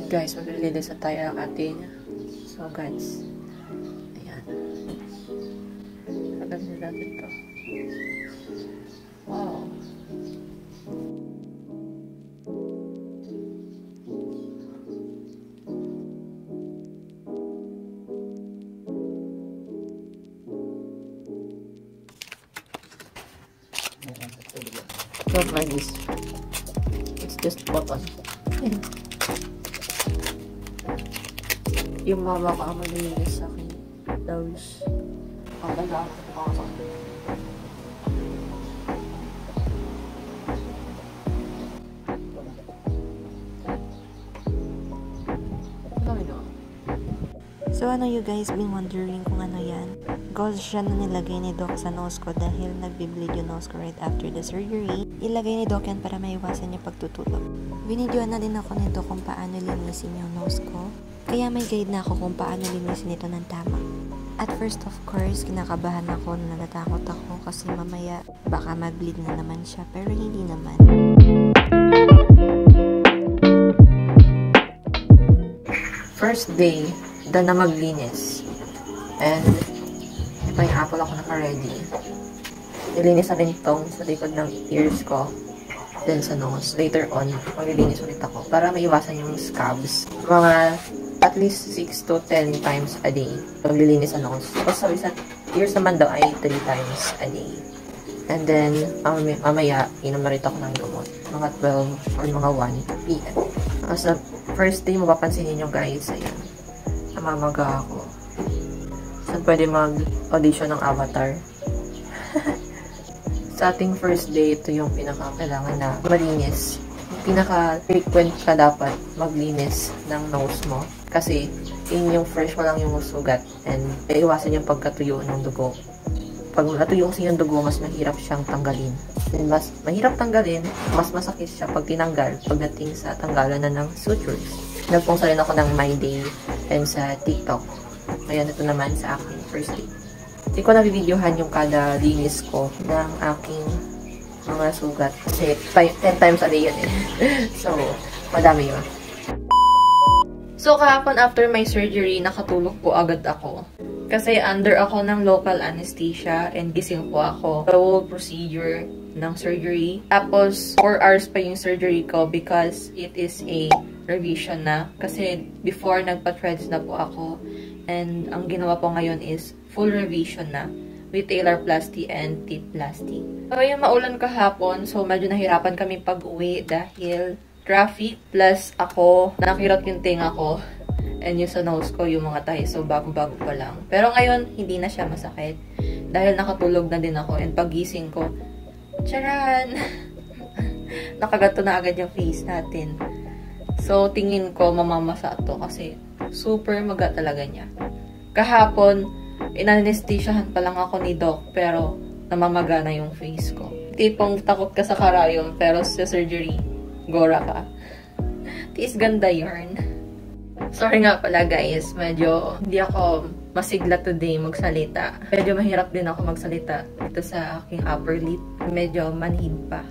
Ayan guys, maglilinis na tayo ng ating sugats. Ayan. Lagyan natin to. Wow. Don't mind this. It's just button. Yung mama ko ang malilinis sa akin. Dawis. Ang ganda ako. So ano you guys been wondering kung ano yan? Gauze siya na nilagay ni Doc sa nose ko dahil nagbi-bleed yung nose ko right after the surgery. Ilagay ni Doc yan para maiwasan yung pagtutulog. Binidyoan na din ako ni Doc kung paano linisin yung nose ko. Kaya may guide na ako kung paano linisin ito ng tama. At first of course, kinakabahan ako, natatakot ako kasi mamaya baka mag-bleed na naman siya pero hindi naman. First day, done na maglinis. And pineapple ako naka-ready. Nilinis na rin tong sa likod ng ears ko. Then sa nose. Later on, maglilinis ulit ako para maiwasan yung scabs. Mga at least 6 to 10 times a day maglilinis sa nose. Tapos sa isang ears naman daw ay 3 times a day. And then, mamaya, inom na rin ako ng gamot. Mga 12 or mga 1 p.m. Sa first day, mapapansin niyo guys, ayan. Namamaga ako. Saan pwede mag-audition ng Avatar? Sa ating first day, ito yung pinaka-kailangan na malinis. Pinaka-frequent ka dapat maglinis ng nose mo. Kasi, yun yung fresh mo lang yung sugat. And, iwasan yung pagkatuyo ng dugo. Pag natuyo kasi yung dugo, mas mahirap siyang tanggalin. And mas mahirap tanggalin, mas masakit siya pag tinanggal pagdating sa tanggalan na ng sutures. Nagpungsa rin ako ng My Day and sa TikTok. Ayan, ito naman sa aking first day. Hindi ko nabibidyohan yung kada linis ko ng aking mga sugat. Kasi 10 times a day yun eh. So, madami yun. So, kahapon after my surgery, nakatulog po agad ako. Kasi under ako ng local anesthesia and gising po ako. The whole procedure ng surgery. Tapos, 4 hours pa yung surgery ko because it is a revision na. Kasi before, nagpa-threads na po ako. And ang ginawa po ngayon is full revision na with talarplasty and teethplasty. So, yung maulan kahapon. So, medyo nahirapan kami pag-uwi dahil traffic plus ako, nakirot yung tinga ko. And yung sa nose ko, yung mga tahi. So, bago-bago pa lang. Pero ngayon, hindi na siya masakit. Dahil nakatulog na din ako. And pagising ko, charan! Nakagato na agad yung face natin. So, tingin ko, mamamasa to kasi super maga talaga niya. Kahapon, inanesthesiahan pa lang ako ni Doc, pero namamaga na yung face ko. Tipong takot ka sa karayom, pero sa surgery, gora ka. Tis ganda yarn. Sorry nga pala guys, medyo hindi ako masigla today magsalita. Medyo mahirap din ako magsalita dito sa aking upper lip. Medyo manhid pa.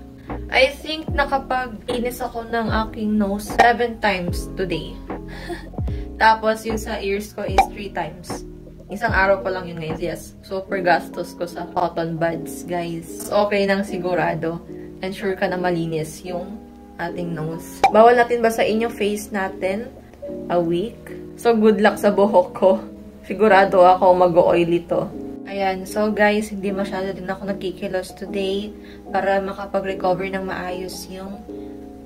I think nakapag-inis ako ng aking nose 7 times today. Tapos yung sa ears ko is 3 times. Isang araw pa lang yun guys. Yes, super gastos ko sa cotton buds guys. Okay nang sigurado. And sure ka na malinis yung ating nose. Bawal natin ba sa inyong face natin? A week. So, good luck sa buhok ko. Sigurado ako mag-oily to. Ayan. So, guys, hindi masyado din ako nagkikilos today para makapag-recover ng maayos yung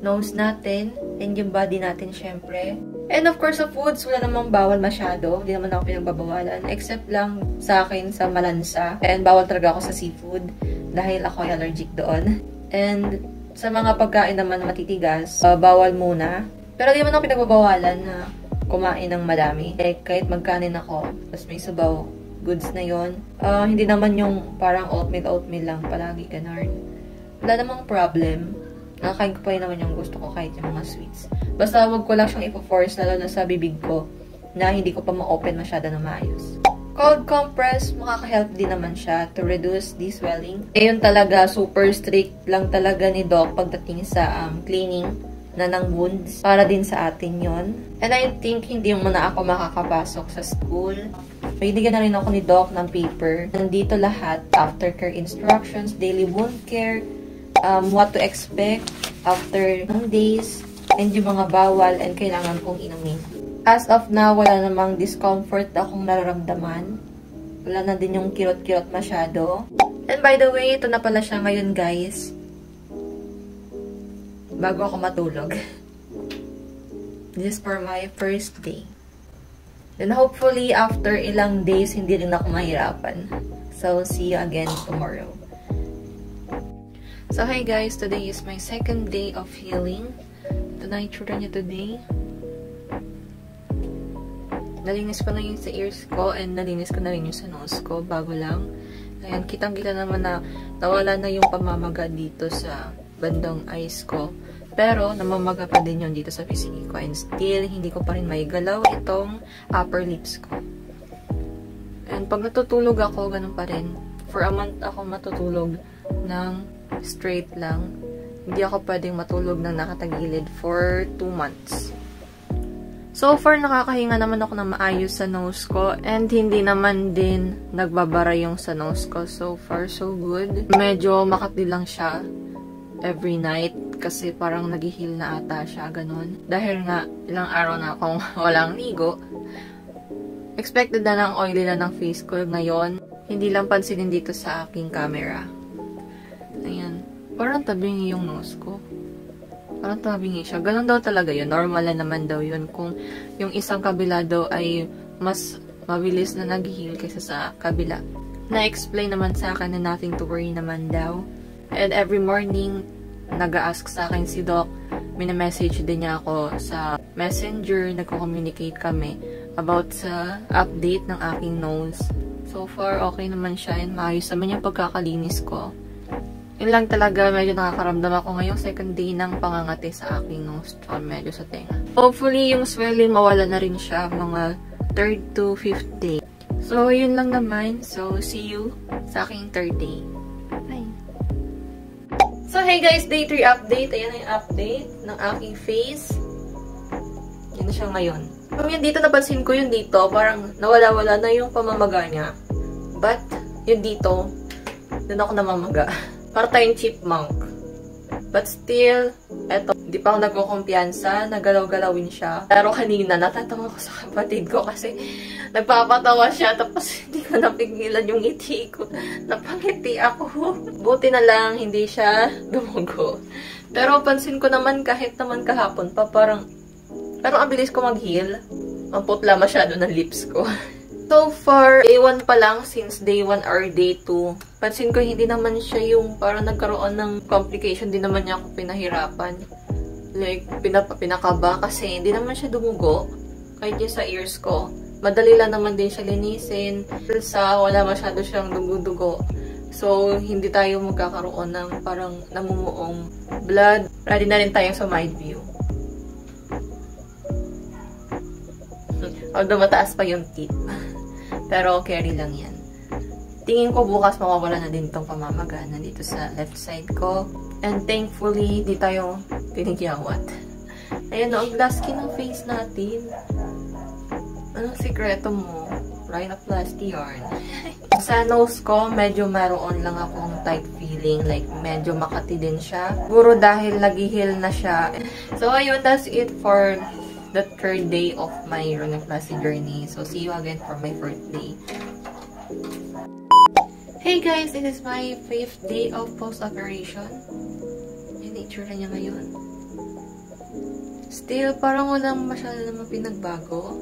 nose natin and yung body natin, syempre. And of course, sa foods, wala namang bawal masyado. Hindi naman ako pinagbabawalan. Except lang sa akin sa malansa. And bawal talaga ako sa seafood dahil ako ay allergic doon. And sa mga pagkain naman matitigas, bawal muna. Pero di naman ako pinagbabawalan na kumain ng madami. Kahit magkanin ako, tapos may sabaw, goods na yon. Hindi naman yung parang oatmeal lang, palagi ganun. Wala namang problem. Nakakain ko pa rin naman yung gusto ko kahit yung mga sweets. Basta wag ko lang siyang ipo-force, lalo na sa bibig ko, na hindi ko pa ma-open masyado na maayos. Cold compress, makaka-help din naman siya to reduce the swelling. Ayun talaga, super strict lang talaga ni Doc pagdating sa cleaning na ng wounds. Para din sa atin yon. And I think hindi mo na ako makakapasok sa school. Binigyan na rin ako ni Doc ng paper. Nandito lahat, aftercare instructions, daily wound care, what to expect after ng days, and yung mga bawal and kailangan kong inumin. As of now, wala namang discomfort akong nararamdaman. Wala na din yung kirot-kirot masyado. And by the way, ito na pala siya ngayon, guys. Bago ako matulog. This is for my first day. Then hopefully, after ilang days, hindi rin ako mahirapan. So, see you again tomorrow. So, hi guys. Today is my second day of healing. Ito na itsura niya today. Nalinis ko na yung sa ears ko and nalinis ko na rin yung sa nose ko bago lang. Ayan, kitang-kita naman na nawala na yung pamamaga dito sa bandang eyes ko. Pero, namamaga pa din yun dito sa pisngi ko. And still, hindi ko pa rin maigalaw itong upper lips ko. And pag natutulog ako, ganun pa rin. For a month ako matutulog ng straight lang. Hindi ako pwedeng matulog ng nakatagilid for 2 months. So far, nakakahinga naman ako na maayos sa nose ko. And hindi naman din nagbabara yung sa nose ko. So far, so good. Medyo makati lang siya every night. Kasi parang nag-heal na ata siya, ganun. Dahil nga, ilang araw na akong walang ligo. Expected na ng oily na ng face ko ngayon. Hindi lang pansinin dito sa aking camera. Ayan. Parang tabingi yung nose ko. Parang tabingi siya. Ganun daw talaga yun. Normal na naman daw yun. Kung yung isang kabila daw ay mas mabilis na nag-heal kaysa sa kabila. Na-explain naman sa akin na nothing to worry naman daw. And every morning, nag-a-ask sa akin si Doc. Mina-message din niya ako sa messenger. Nagko-communicate kami about sa update ng aking nose. So far, okay naman siya. And maayos naman yung pagkakalinis ko. Yun lang talaga, medyo nakakaramdam ako ngayong second day ng pangangati sa aking nose. Tsaka medyo sa tenga. Hopefully, yung swelling mawala na rin siya mga 3rd to 5th day. So, yun lang naman. So, see you sa aking 3rd day. Bye! So, hey guys, day 3 update. Ayan na yung update ng aking face. Yan na siya ngayon. Yung dito, napansin ko yung dito, parang nawala-wala na yung pamamaga niya. But, yung dito, doon ako namamaga. Para tayong chipmunk. But still, eto, hindi pa ako nagkukumpiyansa, nagalaw-galawin siya. Pero kanina, natatawa ko sa kapatid ko kasi nagpapatawa siya, tapos hindi ko napigilan yung ngiti ko. Napangiti ako. Buti na lang, hindi siya dumugo. Pero pansin ko naman, kahit naman kahapon pa, parang ang bilis ko mag-heal. Ang putla masyado ng lips ko. So far, day 1 pa lang, since day 1 or day 2, pansin ko hindi naman siya yung parang nagkaroon ng complication, di naman niya ako pinahirapan. Like, pinakaba kasi hindi naman siya dumugo. Kahit yung sa ears ko. Madali lang naman din siya linisin. Sa wala masyado siyang dugo-dugo. So, hindi tayo magkakaroon ng parang namumuong blood. Ready na rin tayo sa mind view. Although mataas pa yung teeth. Pero carry lang yan. Tingin ko bukas mawawala na din tong pamamaga dito sa left side ko. And thankfully, di tayo pinigyawat. Ayan o, ang glass skin ng face natin. Anong sikreto mo? Rhinoplasty yarn. Sa nose ko, medyo meron lang akong tight feeling. Like, medyo makati din siya. Siguro dahil nag-heal na siya. So, ayun, that's it for the 3rd day of my rhinoplasty journey. So, see you again for my 4th day. Hey guys, it is my 5th day of post-operation. Yung itsura niya ngayon. Still, parang walang masyado naman pinagbago.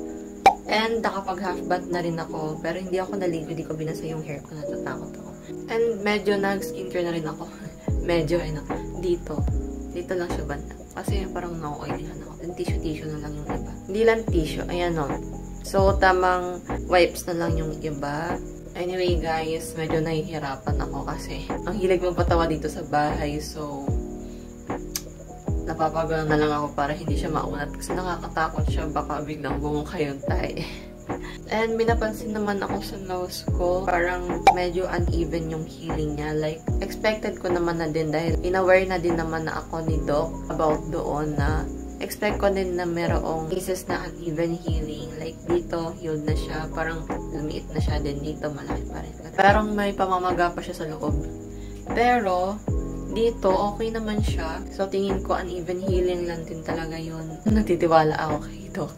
And nakapag-half bath na rin ako. Pero hindi ako naligo, hindi ko binasa yung hair ko. Natatakot ako. And medyo nag-skincare na rin ako. Medyo, dito. Dito lang siya banda. Kasi parang na-oily ako. And tissue na lang yung iba. Hindi lang tissue. Ayan o. So, tamang wipes na lang yung iba. Anyway, guys, medyo nahihirapan ako kasi ang hilig magpatawa dito sa bahay. So, napapagawa na lang ako para hindi siya maunat. Kasi nakakatakot siya. Baka biglang bumuka yung tae. And binapansin naman ako sa nose ko, parang medyo uneven yung healing niya. Like, expected ko naman na din dahil inaware na din naman na ako ni Doc about doon na expect ko din na merong cases na uneven healing. Like, dito, healed na siya. Parang lumiit na siya. Then, dito, malaki pa rin. Parang may pamamaga pa siya sa loob. Pero, dito, okay naman siya. So, tingin ko uneven healing lang din talaga yun. Nagtitiwala ako kay Doc.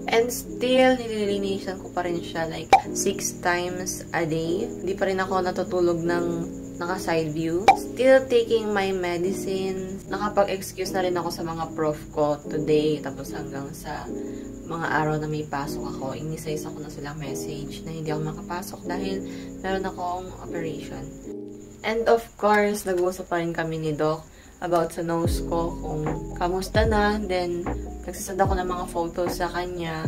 And still, nililinisan ko pa rin siya like 6 times a day. Hindi pa rin ako natutulog ng naka-side view. Still taking my medicine. Nakapag-excuse na rin ako sa mga prof ko today. Tapos hanggang sa mga araw na may pasok ako, inisaysa ko na silang message na hindi ako makapasok dahil meron akong operation. And of course, nag-uusap pa rin kami ni Doc about sa nose ko, kung kamusta na. Then, nagsasad ako ng mga photos sa kanya.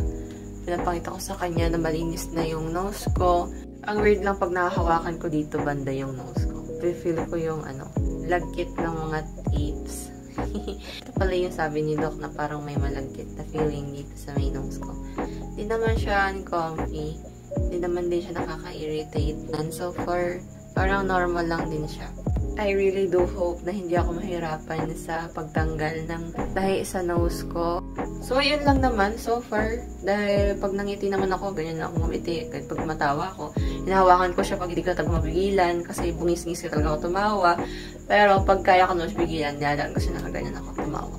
Pinapakita ko sa kanya na malinis na yung nose ko. Ang weird lang pag nakahawakan ko dito banda yung nose ko. Feel ko yung lagkit ng mga tips. Ito pala yung sabi ni Doc na parang may malagkit na feeling dito sa may nose ko. Hindi naman siya uncomfy. Hindi naman din siya nakaka-irritate. And so far, parang normal lang din siya. I really do hope na hindi ako mahirapan sa pagtanggal ng tahi sa nose ko. So, yun lang naman so far. Dahil pag nangiti naman ako, ganyan lang ako ngumiti. Kahit pag matawa ako, hinahawakan ko siya pag hindi ko talaga mapigilan. Kasi bungis-ngis ka talaga ako tumawa. Pero pag kaya ko naman mapigilan, nilalaan ko siya nakaganyan ako tumawa.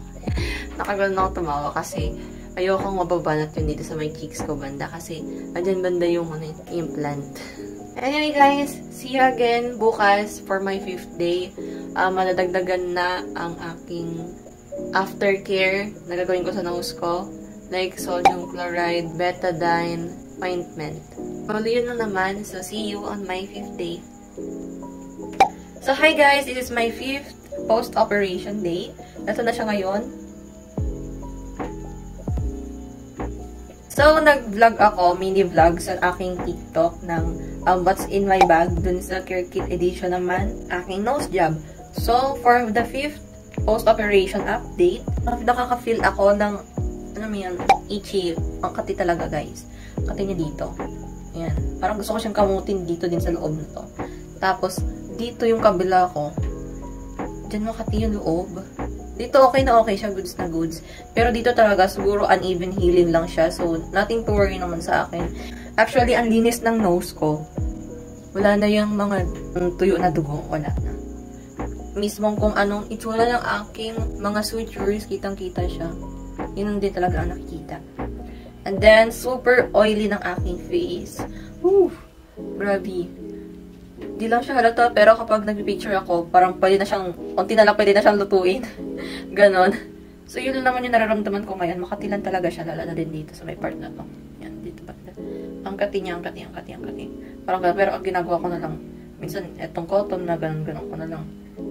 Nakagalan ako tumawa kasi ayokong mababanat yun dito sa may cheeks ko banda. Kasi andyan banda yung implant. Anyway guys, see you again bukas for my 5th day. Maladagdagan na ang aking aftercare na gagawin ko sa nose ko. Like sodium chloride, betadine, ointment. Well, yun na naman. So, see you on my 5th day. So, hi guys! This is my 5th post-operation day. Ito na siya ngayon. So, nag-vlog ako, mini-vlog sa aking TikTok ng what's in my bag. Dun sa Care Kit edition naman, aking nose job. So, for the 5th post-operation update, nakaka-feel ako ng, itchy. Ang kati talaga, guys. Kati niya dito. Ayan. Parang gusto ko siyang kamutin dito din sa loob na to. Tapos, dito yung kabila ko. Diyan makati yung loob. Dito okay na okay siya, goods na goods. Pero dito talaga, siguro uneven healing lang siya. So, nothing to worry naman sa akin. Actually, ang linis ng nose ko. Wala na yung mga tuyo na dugo. Wala na. Mismong kung anong itsura ng aking mga sutures, kitang-kita siya. Yun din talaga ang nakikita. And then, super oily ng aking face. Woo! Grabe. Di lang siya halata, pero kapag nag-picture ako, parang pwede na siyang, konti na lang pwede na siyang lutuin. Ganon. So, yun naman yung nararamdaman ko ngayon. Makati lang talaga siya, lala na din dito sa may part na to. Yan, dito pa. Ang kati niya, ang kati. Parang gano'n, pero ang ginagawa ko na lang, minsan, etong cotton na gano'n ko na lang.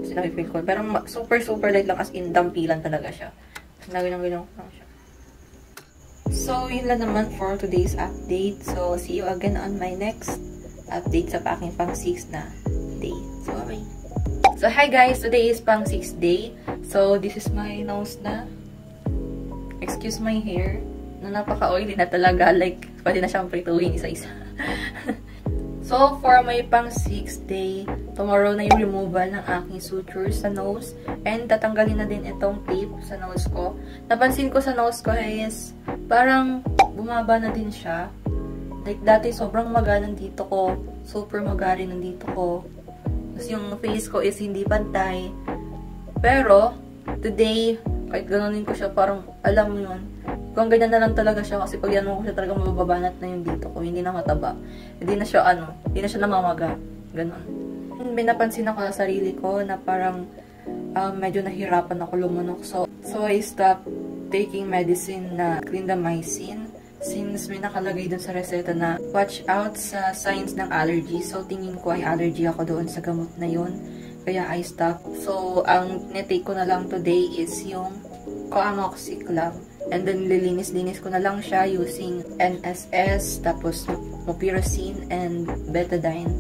Kasi nakipil ko. Pero super light lang, as in, dampilan talaga siya. Ganyan ko lang siya. So, yun lang naman for today's update. So, see you again on my next update sa aking pang 6 na day. So, bye. So, hi guys! Today is pang 6th day. So, this is my nose na. Excuse my hair. Na napaka-oily na talaga. Like, pwede na siyang prituhin isa-isa. So, for my pang 6th day, tomorrow na yung removal ng aking sutures sa nose. And, tatanggalin na din itong tape sa nose ko. Napansin ko sa nose ko is, parang bumaba na din siya. Like, dati sobrang maga nandito ko. Super maga rin nandito ko. Tapos yung face ko is hindi pantay. Pero, today, kahit ganonin ko siya, parang, alam mo yun, kung ganyan na lang talaga siya, kasi pag yan mo ko siya talaga mababanat na yung dito ko, hindi na mataba. Hindi na siya, hindi na siya namamaga. Ganon. Binapansin ako sa sarili ko na parang, medyo nahirapan ako lumunok. So I stopped taking medicine na clindamycin. Since may nakalagay dun sa reseta na watch out sa signs ng allergy. So, tingin ko ay allergy ako doon sa gamot na yun. Kaya I stopped. So, ang netake ko na lang today is yung Coamoxiclav. And then, lilinis-linis ko na lang siya using NSS, tapos Mupirocin, and Betadine.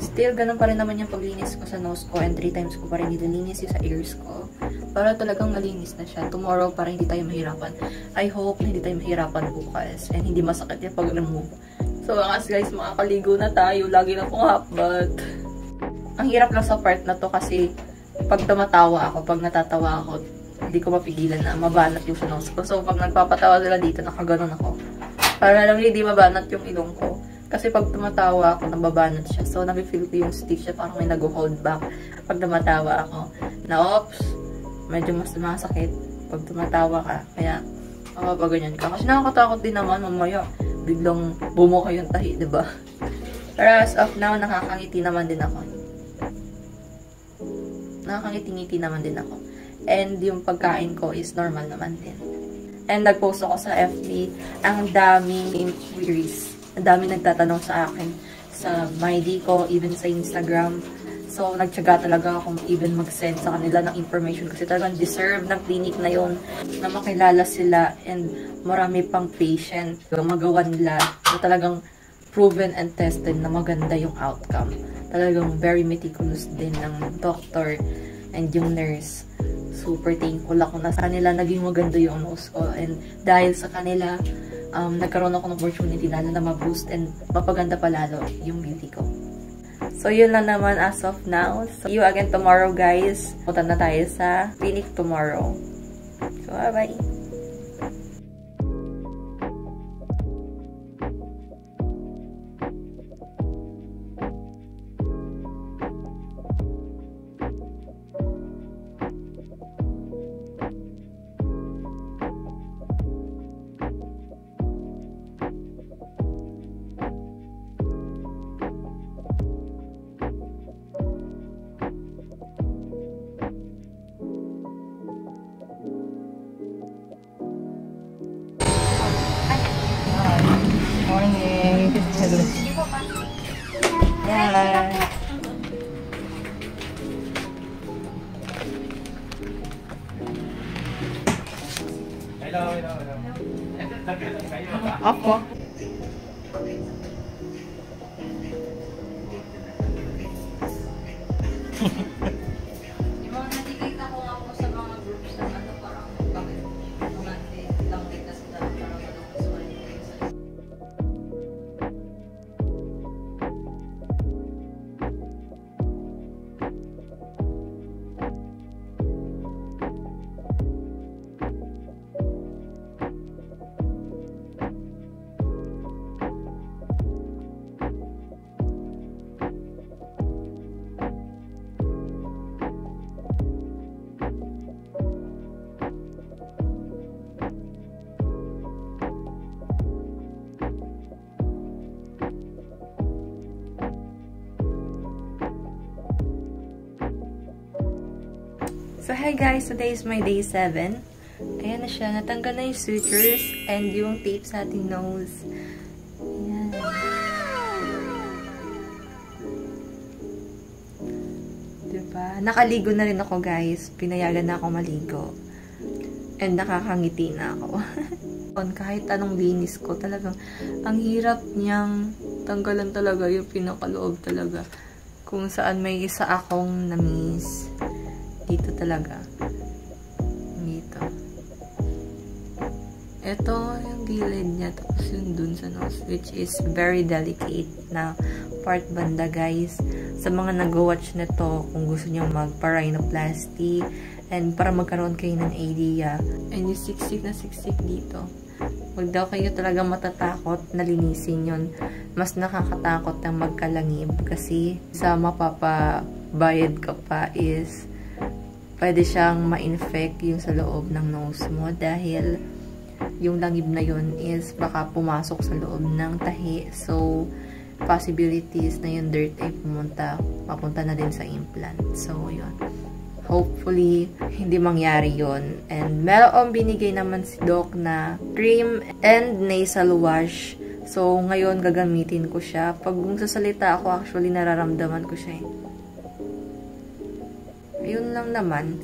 Still, ganun pa rin naman yung paglinis ko sa nose ko. And 3 times ko pa rin nililinis yung sa ears ko. para talagang malinis na siya. Tomorrow, para hindi tayo mahirapan. I hope na hindi tayo mahirapan bukas and hindi masakit yung pag-remove. So, guys, makakaligo na tayo. Lagi na pong hapbat. Ang hirap lang sa part na to kasi pag tumatawa ako, pag natatawa ako, hindi ko mapigilan na mabanat yung nose ko. So, pag nagpapatawa sila dito, nakaganon ako. Para lang hindi mabanat yung ilong ko. Kasi pag tumatawa ako, nababanat siya. So, nafe-feel ko yung stiff siya, parang may nag-hold back. Pag tumatawa ako, na oops, medyo mas masakit pag tumatawa ka. Kaya, ganyan ka. Kasi nakakatakot din naman, mamaya, biglang bumuka yung tahi, diba? Pero as of now, nakakangiti naman din ako. Nakakangiti-ngiti naman din ako. And yung pagkain ko is normal naman din. And nag-post ako sa FB, ang daming queries. Ang daming nagtatanong sa akin sa MyD ko, even sa Instagram. So, nagtyaga talaga akong even mag-send sa kanila ng information kasi talagang deserve ng clinic na yon na makilala sila and marami pang patient magawa nila na talagang proven and tested na maganda yung outcome. Talagang very meticulous din ng doctor and yung nurse. Super thankful ako na sa kanila naging maganda yung nose ko. And dahil sa kanila, nagkaroon ako ng opportunity lalo na ma-boost and mapaganda pa lalo yung beauty ko. So, yun lang naman as of now. So, see you again tomorrow, guys. Punta na tayo sa clinic tomorrow. So, bye-bye! Morning. Hello. Yeah. Hello. Opo. So, hi guys! Today is my day 7. Ayan na siya. Natanggal na yung sutures and yung tape sa ating nose. Ayan. Diba? Nakaligo na rin ako, guys. Pinayagan na ako maligo. And nakakangiti na ako. Kahit anong linis ko, talagang ang hirap niyang tanggalan talaga yung pinakaloob talaga. Kung saan may isa akong na-miss. Dito talaga. Dito. Ito yung gilid niya. Tapos yung dun sa nose. Which is very delicate na part banda, guys. Sa mga nag-watch na to, kung gusto niyo magpa-rhinoplasty and para magkaroon kayo ng idea. And yung siksik na siksik dito. Huwag daw kayo talaga matatakot na linisin yun. Mas nakakatakot ang magkalangib. Kasi sa mapapabayad ka pa is pwede siyang ma-infect yung sa loob ng nose mo dahil yung langib na yun is baka pumasok sa loob ng tahi. So, possibilities na yung dirt ay papunta na din sa implant. So, yun. Hopefully, hindi mangyari yun. And meron binigay naman si Doc na cream and nasal wash. So, ngayon gagamitin ko siya. Pag sasalita ako, actually nararamdaman ko siya. Yun lang naman.